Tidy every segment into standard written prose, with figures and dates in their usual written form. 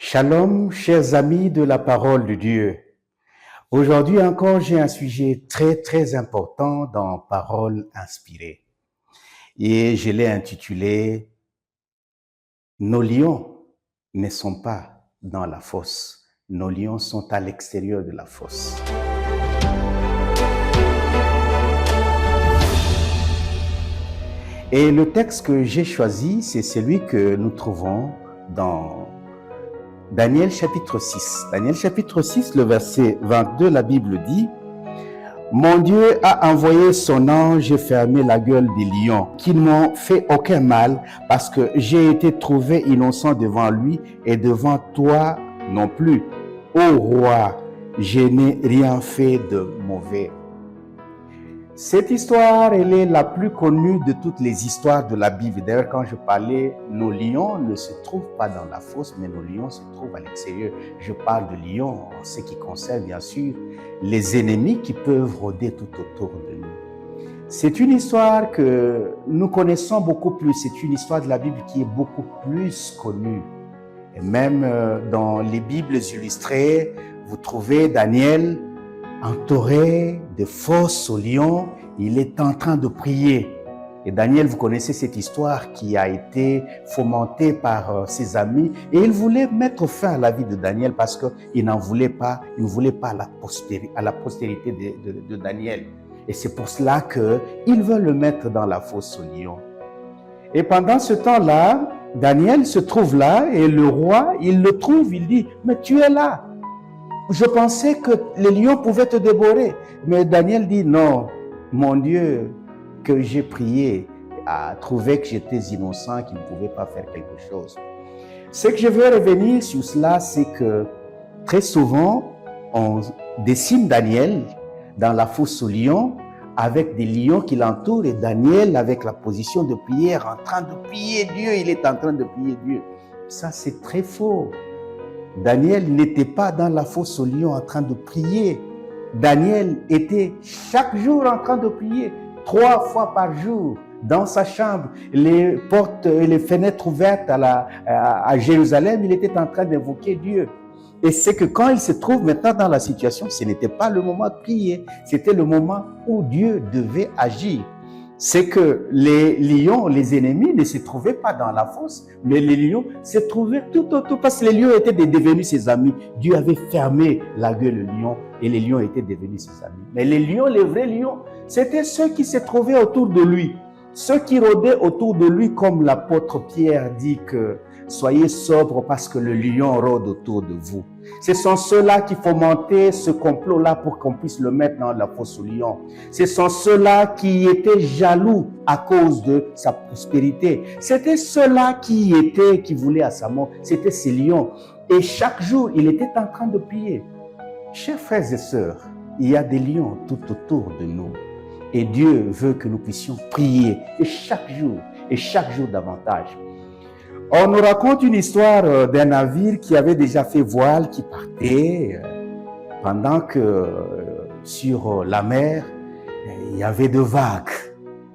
Shalom, chers amis de la parole de Dieu. Aujourd'hui encore, j'ai un sujet très important dans Parole inspirée. Et je l'ai intitulé « Nos lions ne sont pas dans la fosse. Nos lions sont à l'extérieur de la fosse. » Et le texte que j'ai choisi, c'est celui que nous trouvons dans Daniel chapitre 6. Daniel chapitre 6, le verset 22, la Bible dit « Mon Dieu a envoyé son ange et fermé la gueule des lions, qui ne m'ont fait aucun mal, parce que j'ai été trouvé innocent devant lui et devant toi non plus. Ô roi, je n'ai rien fait de mauvais. » Cette histoire, elle est la plus connue de toutes les histoires de la Bible. D'ailleurs, quand je parlais, nos lions ne se trouvent pas dans la fosse, mais nos lions se trouvent à l'extérieur. Je parle de lions en ce qui concerne, bien sûr, les ennemis qui peuvent rôder tout autour de nous. C'est une histoire que nous connaissons beaucoup plus. C'est une histoire de la Bible qui est beaucoup plus connue. Et même dans les Bibles illustrées, vous trouvez Daniel entouré de fosses aux lions, il est en train de prier. Et Daniel, vous connaissez cette histoire qui a été fomentée par ses amis et il voulait mettre fin à la vie de Daniel parce qu'il ne voulait pas à la postérité de Daniel. Et c'est pour cela qu'il veut le mettre dans la fosse aux lions. Et pendant ce temps-là, Daniel se trouve là et le roi, il le trouve, il dit « Mais tu es là !» Je pensais que les lions pouvaient te dévorer. Mais Daniel dit non, mon Dieu, que j'ai prié, a trouvé que j'étais innocent, qu'il ne pouvait pas faire quelque chose. Ce que je veux revenir sur cela, c'est que très souvent, on dessine Daniel dans la fosse aux lions avec des lions qui l'entourent et Daniel avec la position de prière, en train de prier Dieu, il est en train de prier Dieu. Ça, c'est très faux. Daniel n'était pas dans la fosse aux lions en train de prier. Daniel était chaque jour en train de prier, 3 fois par jour, dans sa chambre, les portes et les fenêtres ouvertes à Jérusalem, il était en train d'invoquer Dieu. Et c'est que quand il se trouve maintenant dans la situation, ce n'était pas le moment de prier, c'était le moment où Dieu devait agir. C'est que les lions, les ennemis, ne se trouvaient pas dans la fosse, mais les lions se trouvaient tout autour, parce que les lions étaient devenus ses amis. Dieu avait fermé la gueule des lions et les lions étaient devenus ses amis. Mais les lions, les vrais lions, c'était ceux qui se trouvaient autour de lui. Ceux qui rôdaient autour de lui, comme l'apôtre Pierre dit que soyez sobres parce que le lion rôde autour de vous. Ce sont ceux-là qui fomentaient ce complot-là pour qu'on puisse le mettre dans la fosse aux lions. Ce sont ceux-là qui étaient jaloux à cause de sa prospérité. C'était ceux-là qui voulaient à sa mort. C'était ces lions. Et chaque jour, il était en train de prier. Chers frères et sœurs, il y a des lions tout autour de nous. Et Dieu veut que nous puissions prier. Et chaque jour davantage. On nous raconte une histoire d'un navire qui avait déjà fait voile, qui partait pendant que sur la mer, il y avait de vagues.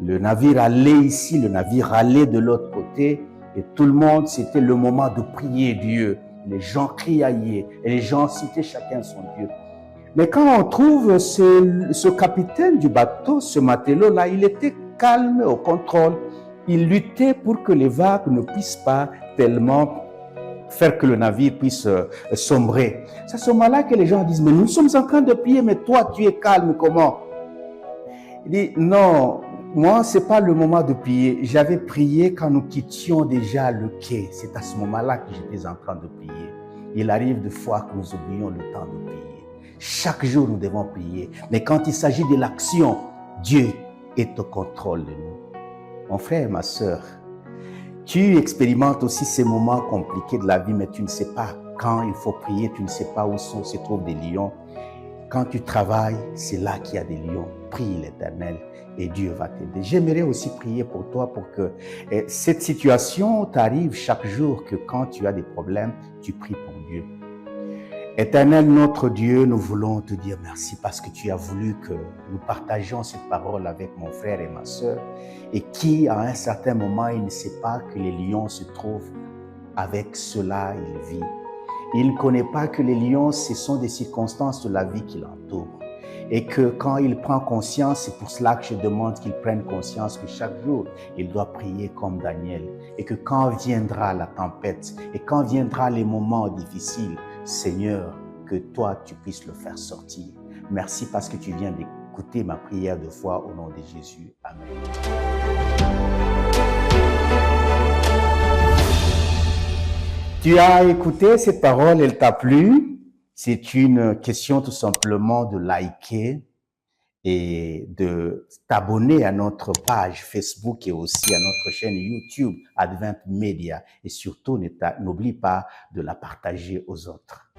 Le navire allait ici, le navire allait de l'autre côté et tout le monde, c'était le moment de prier Dieu. Les gens criaient et les gens citaient chacun son Dieu. Mais quand on trouve ce capitaine du bateau, ce matelot-là, il était calme au contrôle. Il luttait pour que les vagues ne puissent pas tellement faire que le navire puisse sombrer. C'est à ce moment-là que les gens disent, mais nous sommes en train de prier, mais toi, tu es calme, comment? Il dit, non, moi, c'est pas le moment de prier. J'avais prié quand nous quittions déjà le quai. C'est à ce moment-là que j'étais en train de prier. Il arrive des fois que nous oublions le temps de prier. Chaque jour, nous devons prier. Mais quand il s'agit de l'action, Dieu est au contrôle de nous. Mon frère, ma sœur, tu expérimentes aussi ces moments compliqués de la vie, mais tu ne sais pas quand il faut prier, tu ne sais pas où se trouvent des lions. Quand tu travailles, c'est là qu'il y a des lions. Prie l'Éternel et Dieu va t'aider. J'aimerais aussi prier pour toi pour que cette situation t'arrive chaque jour, que quand tu as des problèmes, tu pries pour Dieu. Éternel notre Dieu, nous voulons te dire merci parce que tu as voulu que nous partagions cette parole avec mon frère et ma sœur et qui, à un certain moment, il ne sait pas que les lions se trouvent avec cela, il vit. Il ne connaît pas que les lions, ce sont des circonstances de la vie qui l'entourent. Et que quand il prend conscience, c'est pour cela que je demande qu'il prenne conscience que chaque jour, il doit prier comme Daniel. Et que quand viendra la tempête et quand viendra les moments difficiles, Seigneur, que toi, tu puisses le faire sortir. Merci parce que tu viens d'écouter ma prière de foi au nom de Jésus. Amen. Tu as écouté cette parole, elle t'a plu? C'est une question tout simplement de liker et de t'abonner à notre page Facebook et aussi à notre chaîne YouTube Advent Media. Et surtout, n'oublie pas de la partager aux autres.